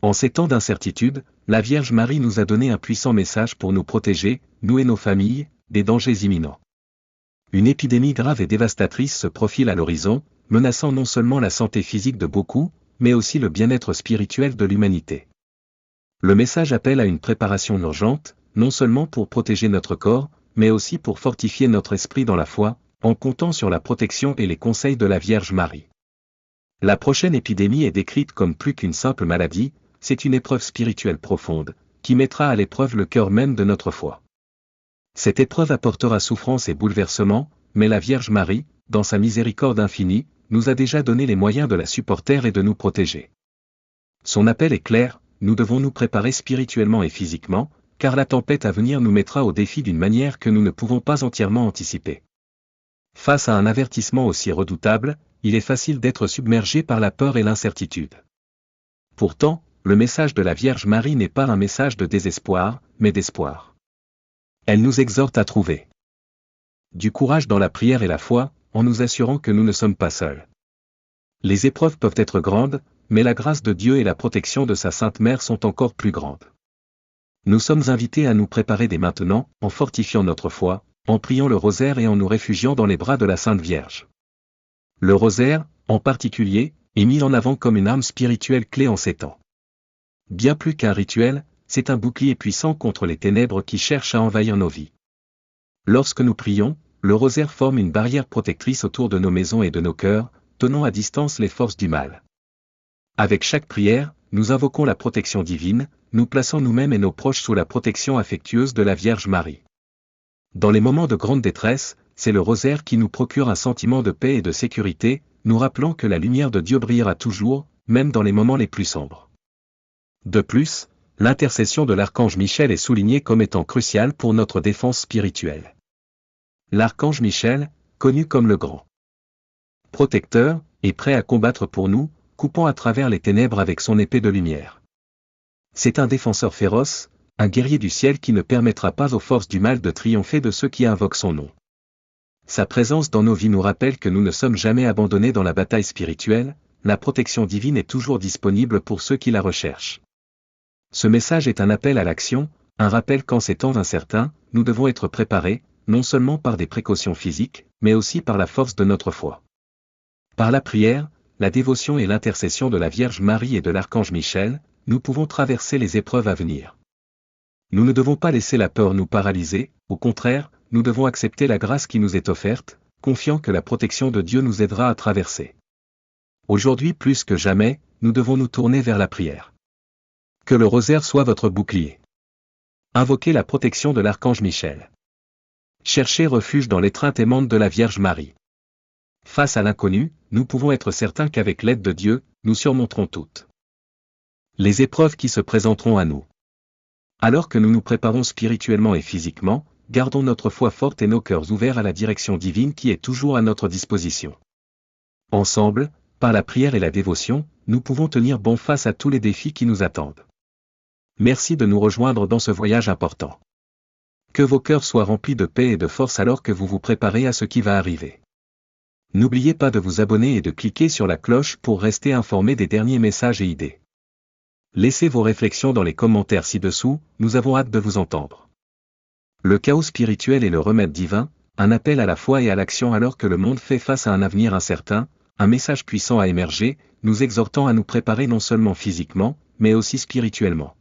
En ces temps d'incertitude, la Vierge Marie nous a donné un puissant message pour nous protéger, nous et nos familles, des dangers imminents. Une épidémie grave et dévastatrice se profile à l'horizon, menaçant non seulement la santé physique de beaucoup, mais aussi le bien-être spirituel de l'humanité. Le message appelle à une préparation urgente, non seulement pour protéger notre corps, mais aussi pour fortifier notre esprit dans la foi, en comptant sur la protection et les conseils de la Vierge Marie. La prochaine épidémie est décrite comme plus qu'une simple maladie, c'est une épreuve spirituelle profonde, qui mettra à l'épreuve le cœur même de notre foi. Cette épreuve apportera souffrance et bouleversement, mais la Vierge Marie, dans sa miséricorde infinie, nous a déjà donné les moyens de la supporter et de nous protéger. Son appel est clair, nous devons nous préparer spirituellement et physiquement, car la tempête à venir nous mettra au défi d'une manière que nous ne pouvons pas entièrement anticiper. Face à un avertissement aussi redoutable, il est facile d'être submergé par la peur et l'incertitude. Pourtant, le message de la Vierge Marie n'est pas un message de désespoir, mais d'espoir. Elle nous exhorte à trouver du courage dans la prière et la foi, en nous assurant que nous ne sommes pas seuls. Les épreuves peuvent être grandes, mais la grâce de Dieu et la protection de sa Sainte Mère sont encore plus grandes. Nous sommes invités à nous préparer dès maintenant, en fortifiant notre foi, en priant le rosaire et en nous réfugiant dans les bras de la Sainte Vierge. Le rosaire, en particulier, est mis en avant comme une arme spirituelle clé en ces temps. Bien plus qu'un rituel, c'est un bouclier puissant contre les ténèbres qui cherchent à envahir nos vies. Lorsque nous prions, le rosaire forme une barrière protectrice autour de nos maisons et de nos cœurs, tenant à distance les forces du mal. Avec chaque prière, nous invoquons la protection divine, nous plaçant nous-mêmes et nos proches sous la protection affectueuse de la Vierge Marie. Dans les moments de grande détresse, c'est le rosaire qui nous procure un sentiment de paix et de sécurité, nous rappelant que la lumière de Dieu brillera toujours, même dans les moments les plus sombres. De plus, l'intercession de l'archange Michel est soulignée comme étant cruciale pour notre défense spirituelle. L'archange Michel, connu comme le grand protecteur, est prêt à combattre pour nous, coupant à travers les ténèbres avec son épée de lumière. C'est un défenseur féroce, un guerrier du ciel qui ne permettra pas aux forces du mal de triompher de ceux qui invoquent son nom. Sa présence dans nos vies nous rappelle que nous ne sommes jamais abandonnés dans la bataille spirituelle, la protection divine est toujours disponible pour ceux qui la recherchent. Ce message est un appel à l'action, un rappel qu'en ces temps incertains, nous devons être préparés, non seulement par des précautions physiques, mais aussi par la force de notre foi. Par la prière, la dévotion et l'intercession de la Vierge Marie et de l'archange Michel, nous pouvons traverser les épreuves à venir. Nous ne devons pas laisser la peur nous paralyser, au contraire, nous devons accepter la grâce qui nous est offerte, confiant que la protection de Dieu nous aidera à traverser. Aujourd'hui plus que jamais, nous devons nous tourner vers la prière. Que le rosaire soit votre bouclier. Invoquez la protection de l'archange Michel. Cherchez refuge dans l'étreinte aimante de la Vierge Marie. Face à l'inconnu, nous pouvons être certains qu'avec l'aide de Dieu, nous surmonterons toutes les épreuves qui se présenteront à nous. Alors que nous nous préparons spirituellement et physiquement, gardons notre foi forte et nos cœurs ouverts à la direction divine qui est toujours à notre disposition. Ensemble, par la prière et la dévotion, nous pouvons tenir bon face à tous les défis qui nous attendent. Merci de nous rejoindre dans ce voyage important. Que vos cœurs soient remplis de paix et de force alors que vous vous préparez à ce qui va arriver. N'oubliez pas de vous abonner et de cliquer sur la cloche pour rester informé des derniers messages et idées. Laissez vos réflexions dans les commentaires ci-dessous, nous avons hâte de vous entendre. Le chaos spirituel et le remède divin, un appel à la foi et à l'action alors que le monde fait face à un avenir incertain, un message puissant a émergé, nous exhortant à nous préparer non seulement physiquement, mais aussi spirituellement.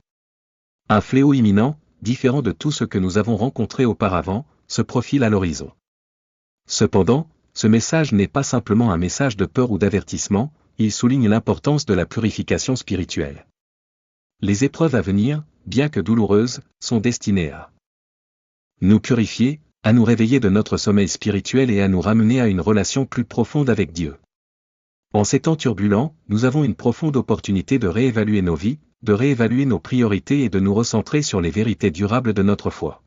Un fléau imminent, différent de tout ce que nous avons rencontré auparavant, se profile à l'horizon. Cependant, ce message n'est pas simplement un message de peur ou d'avertissement, il souligne l'importance de la purification spirituelle. Les épreuves à venir, bien que douloureuses, sont destinées à nous purifier, à nous réveiller de notre sommeil spirituel et à nous ramener à une relation plus profonde avec Dieu. En ces temps turbulents, nous avons une profonde opportunité de réévaluer nos vies, de réévaluer nos priorités et de nous recentrer sur les vérités durables de notre foi.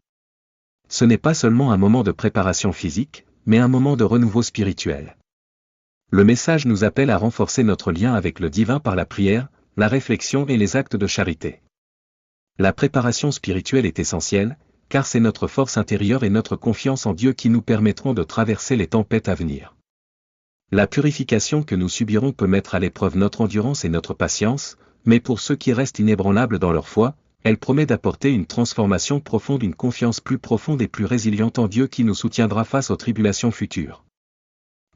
Ce n'est pas seulement un moment de préparation physique, mais un moment de renouveau spirituel. Le message nous appelle à renforcer notre lien avec le divin par la prière, la réflexion et les actes de charité. La préparation spirituelle est essentielle, car c'est notre force intérieure et notre confiance en Dieu qui nous permettront de traverser les tempêtes à venir. La purification que nous subirons peut mettre à l'épreuve notre endurance et notre patience, mais pour ceux qui restent inébranlables dans leur foi, elle promet d'apporter une transformation profonde, une confiance plus profonde et plus résiliente en Dieu qui nous soutiendra face aux tribulations futures.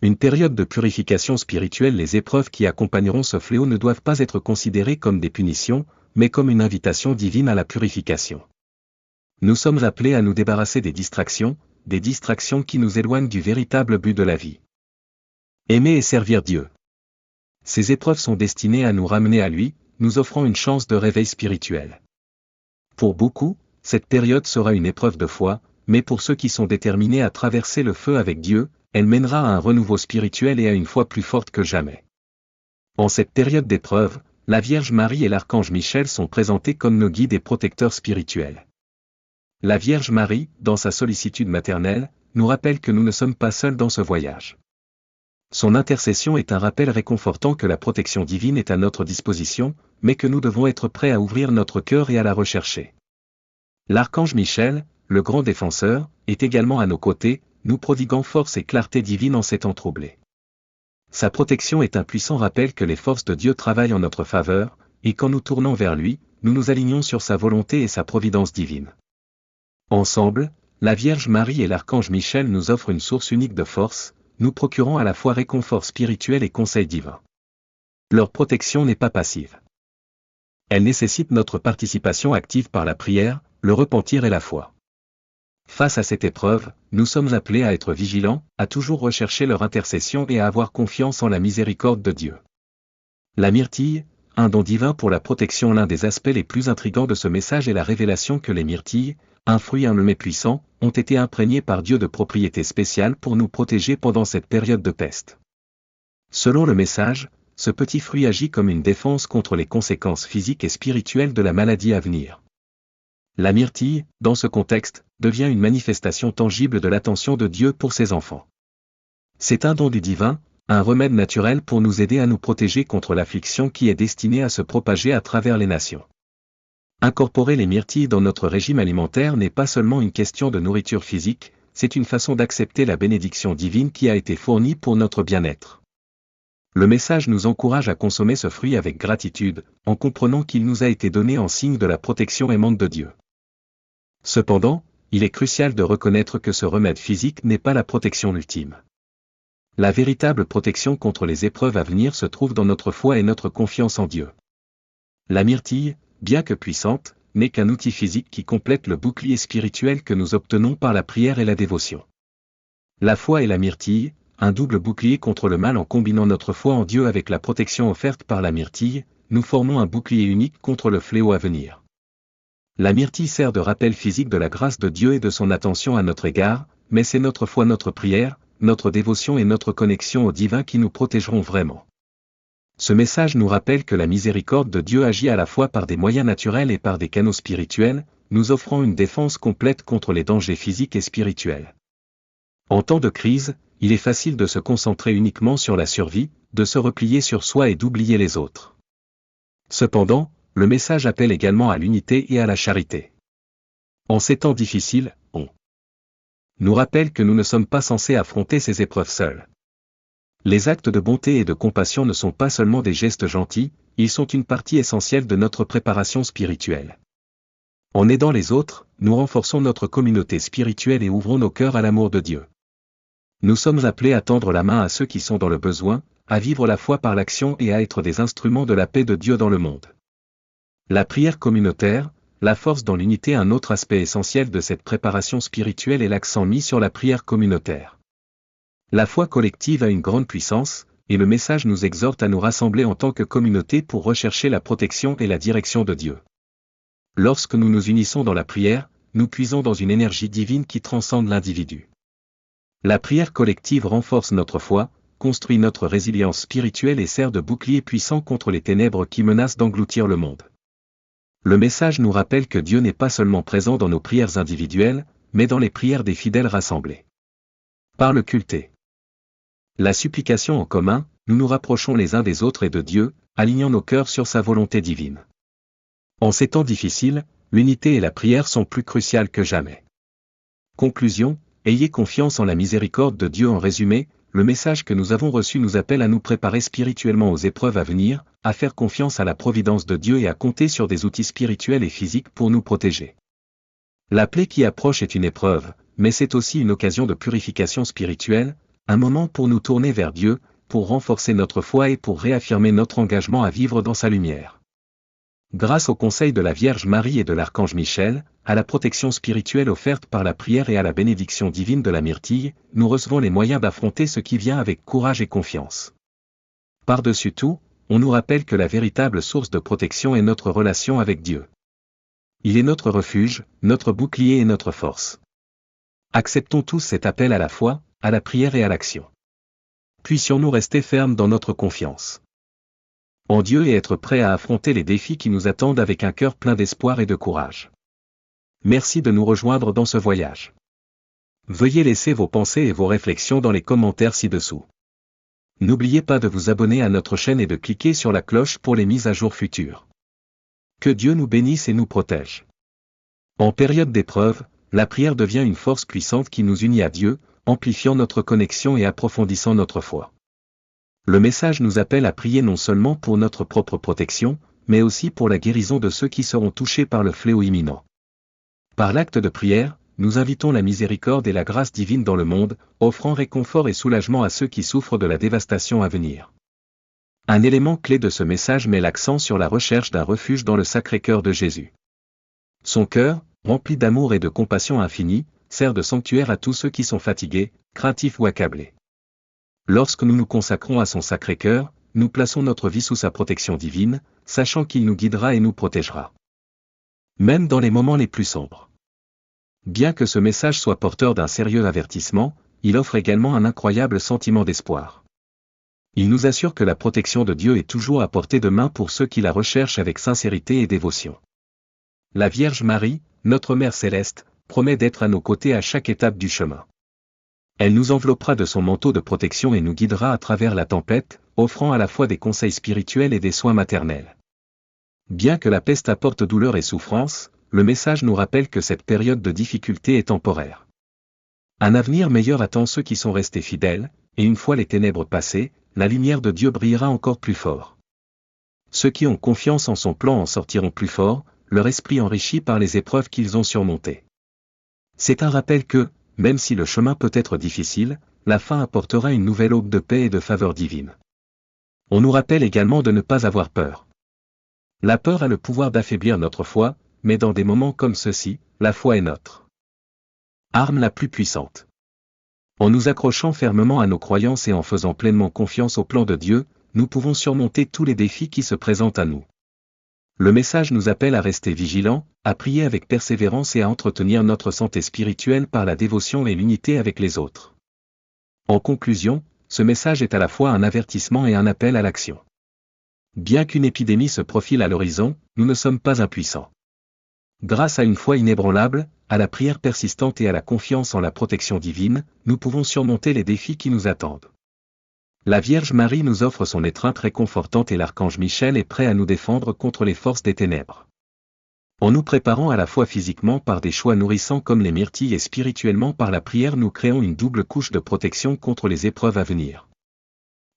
Une période de purification spirituelle. Les épreuves qui accompagneront ce fléau ne doivent pas être considérées comme des punitions, mais comme une invitation divine à la purification. Nous sommes appelés à nous débarrasser des distractions qui nous éloignent du véritable but de la vie. Aimer et servir Dieu. Ces épreuves sont destinées à nous ramener à lui, nous offrant une chance de réveil spirituel. Pour beaucoup, cette période sera une épreuve de foi, mais pour ceux qui sont déterminés à traverser le feu avec Dieu, elle mènera à un renouveau spirituel et à une foi plus forte que jamais. En cette période d'épreuve, la Vierge Marie et l'archange Michel sont présentés comme nos guides et protecteurs spirituels. La Vierge Marie, dans sa sollicitude maternelle, nous rappelle que nous ne sommes pas seuls dans ce voyage. Son intercession est un rappel réconfortant que la protection divine est à notre disposition, mais que nous devons être prêts à ouvrir notre cœur et à la rechercher. L'archange Michel, le grand défenseur, est également à nos côtés, nous prodiguant force et clarté divine en ces temps troublés. Sa protection est un puissant rappel que les forces de Dieu travaillent en notre faveur, et qu'en nous tournant vers lui, nous nous alignons sur sa volonté et sa providence divine. Ensemble, la Vierge Marie et l'archange Michel nous offrent une source unique de force, nous procurant à la fois réconfort spirituel et conseil divin. Leur protection n'est pas passive. Elle nécessite notre participation active par la prière, le repentir et la foi. Face à cette épreuve, nous sommes appelés à être vigilants, à toujours rechercher leur intercession et à avoir confiance en la miséricorde de Dieu. La myrtille, un don divin pour la protection. L'un des aspects les plus intrigants de ce message est la révélation que les myrtilles, un fruit innommé puissant, ont été imprégnés par Dieu de propriétés spéciales pour nous protéger pendant cette période de peste. Selon le message, ce petit fruit agit comme une défense contre les conséquences physiques et spirituelles de la maladie à venir. La myrtille, dans ce contexte, devient une manifestation tangible de l'attention de Dieu pour ses enfants. C'est un don du divin, un remède naturel pour nous aider à nous protéger contre l'affliction qui est destinée à se propager à travers les nations. Incorporer les myrtilles dans notre régime alimentaire n'est pas seulement une question de nourriture physique, c'est une façon d'accepter la bénédiction divine qui a été fournie pour notre bien-être. Le message nous encourage à consommer ce fruit avec gratitude, en comprenant qu'il nous a été donné en signe de la protection aimante de Dieu. Cependant, il est crucial de reconnaître que ce remède physique n'est pas la protection ultime. La véritable protection contre les épreuves à venir se trouve dans notre foi et notre confiance en Dieu. La myrtille, bien que puissante, n'est qu'un outil physique qui complète le bouclier spirituel que nous obtenons par la prière et la dévotion. La foi et la myrtille, un double bouclier contre le mal. En combinant notre foi en Dieu avec la protection offerte par la myrtille, nous formons un bouclier unique contre le fléau à venir. La myrtille sert de rappel physique de la grâce de Dieu et de son attention à notre égard, mais c'est notre foi, notre prière, notre dévotion et notre connexion au divin qui nous protégeront vraiment. Ce message nous rappelle que la miséricorde de Dieu agit à la fois par des moyens naturels et par des canaux spirituels, nous offrant une défense complète contre les dangers physiques et spirituels. En temps de crise, il est facile de se concentrer uniquement sur la survie, de se replier sur soi et d'oublier les autres. Cependant, le message appelle également à l'unité et à la charité. En ces temps difficiles, on nous rappelle que nous ne sommes pas censés affronter ces épreuves seuls. Les actes de bonté et de compassion ne sont pas seulement des gestes gentils, ils sont une partie essentielle de notre préparation spirituelle. En aidant les autres, nous renforçons notre communauté spirituelle et ouvrons nos cœurs à l'amour de Dieu. Nous sommes appelés à tendre la main à ceux qui sont dans le besoin, à vivre la foi par l'action et à être des instruments de la paix de Dieu dans le monde. La prière communautaire, la force dans l'unité. Un autre aspect essentiel de cette préparation spirituelle est l'accent mis sur la prière communautaire. La foi collective a une grande puissance, et le message nous exhorte à nous rassembler en tant que communauté pour rechercher la protection et la direction de Dieu. Lorsque nous nous unissons dans la prière, nous puisons dans une énergie divine qui transcende l'individu. La prière collective renforce notre foi, construit notre résilience spirituelle et sert de bouclier puissant contre les ténèbres qui menacent d'engloutir le monde. Le message nous rappelle que Dieu n'est pas seulement présent dans nos prières individuelles, mais dans les prières des fidèles rassemblés. Par le culte et la supplication en commun, nous nous rapprochons les uns des autres et de Dieu, alignant nos cœurs sur sa volonté divine. En ces temps difficiles, l'unité et la prière sont plus cruciales que jamais. Conclusion, ayez confiance en la miséricorde de Dieu. En résumé, le message que nous avons reçu nous appelle à nous préparer spirituellement aux épreuves à venir, à faire confiance à la providence de Dieu et à compter sur des outils spirituels et physiques pour nous protéger. La plaie qui approche est une épreuve, mais c'est aussi une occasion de purification spirituelle, un moment pour nous tourner vers Dieu, pour renforcer notre foi et pour réaffirmer notre engagement à vivre dans sa lumière. Grâce au conseil de la Vierge Marie et de l'Archange Michel, à la protection spirituelle offerte par la prière et à la bénédiction divine de la myrtille, nous recevons les moyens d'affronter ce qui vient avec courage et confiance. Par-dessus tout, on nous rappelle que la véritable source de protection est notre relation avec Dieu. Il est notre refuge, notre bouclier et notre force. Acceptons tous cet appel à la foi, à la prière et à l'action. Puissions-nous rester fermes dans notre confiance en Dieu et être prêts à affronter les défis qui nous attendent avec un cœur plein d'espoir et de courage. Merci de nous rejoindre dans ce voyage. Veuillez laisser vos pensées et vos réflexions dans les commentaires ci-dessous. N'oubliez pas de vous abonner à notre chaîne et de cliquer sur la cloche pour les mises à jour futures. Que Dieu nous bénisse et nous protège. En période d'épreuve, la prière devient une force puissante qui nous unit à Dieu, amplifiant notre connexion et approfondissant notre foi. Le message nous appelle à prier non seulement pour notre propre protection, mais aussi pour la guérison de ceux qui seront touchés par le fléau imminent. Par l'acte de prière, nous invitons la miséricorde et la grâce divine dans le monde, offrant réconfort et soulagement à ceux qui souffrent de la dévastation à venir. Un élément clé de ce message met l'accent sur la recherche d'un refuge dans le Sacré-Cœur de Jésus. Son cœur, rempli d'amour et de compassion infinie, sert de sanctuaire à tous ceux qui sont fatigués, craintifs ou accablés. Lorsque nous nous consacrons à son Sacré-Cœur, nous plaçons notre vie sous sa protection divine, sachant qu'il nous guidera et nous protégera. Même dans les moments les plus sombres. Bien que ce message soit porteur d'un sérieux avertissement, il offre également un incroyable sentiment d'espoir. Il nous assure que la protection de Dieu est toujours à portée de main pour ceux qui la recherchent avec sincérité et dévotion. La Vierge Marie, notre Mère Céleste, promet d'être à nos côtés à chaque étape du chemin. Elle nous enveloppera de son manteau de protection et nous guidera à travers la tempête, offrant à la fois des conseils spirituels et des soins maternels. Bien que la peste apporte douleur et souffrance, le message nous rappelle que cette période de difficulté est temporaire. Un avenir meilleur attend ceux qui sont restés fidèles, et une fois les ténèbres passées, la lumière de Dieu brillera encore plus fort. Ceux qui ont confiance en son plan en sortiront plus forts, leur esprit enrichi par les épreuves qu'ils ont surmontées. C'est un rappel que, même si le chemin peut être difficile, la fin apportera une nouvelle aube de paix et de faveur divine. On nous rappelle également de ne pas avoir peur. La peur a le pouvoir d'affaiblir notre foi, mais dans des moments comme ceux-ci, la foi est notre arme la plus puissante. En nous accrochant fermement à nos croyances et en faisant pleinement confiance au plan de Dieu, nous pouvons surmonter tous les défis qui se présentent à nous. Le message nous appelle à rester vigilants, à prier avec persévérance et à entretenir notre santé spirituelle par la dévotion et l'unité avec les autres. En conclusion, ce message est à la fois un avertissement et un appel à l'action. Bien qu'une épidémie se profile à l'horizon, nous ne sommes pas impuissants. Grâce à une foi inébranlable, à la prière persistante et à la confiance en la protection divine, nous pouvons surmonter les défis qui nous attendent. La Vierge Marie nous offre son étreinte réconfortante et l'Archange Michel est prêt à nous défendre contre les forces des ténèbres. En nous préparant à la fois physiquement par des choix nourrissants comme les myrtilles et spirituellement par la prière, nous créons une double couche de protection contre les épreuves à venir.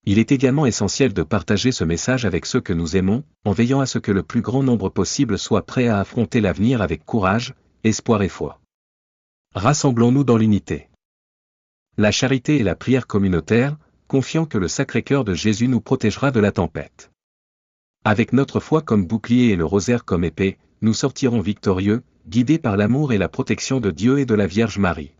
Il est également essentiel de partager ce message avec ceux que nous aimons, en veillant à ce que le plus grand nombre possible soit prêt à affronter l'avenir avec courage, espoir et foi. Rassemblons-nous dans l'unité. La charité et la prière communautaire, confiant que le Sacré-Cœur de Jésus nous protégera de la tempête. Avec notre foi comme bouclier et le rosaire comme épée, nous sortirons victorieux, guidés par l'amour et la protection de Dieu et de la Vierge Marie.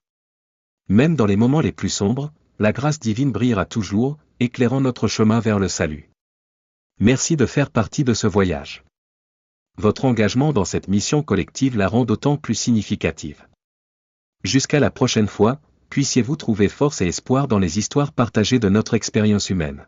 Même dans les moments les plus sombres, la grâce divine brillera toujours, éclairant notre chemin vers le salut. Merci de faire partie de ce voyage. Votre engagement dans cette mission collective la rend d'autant plus significative. Jusqu'à la prochaine fois, puissiez-vous trouver force et espoir dans les histoires partagées de notre expérience humaine.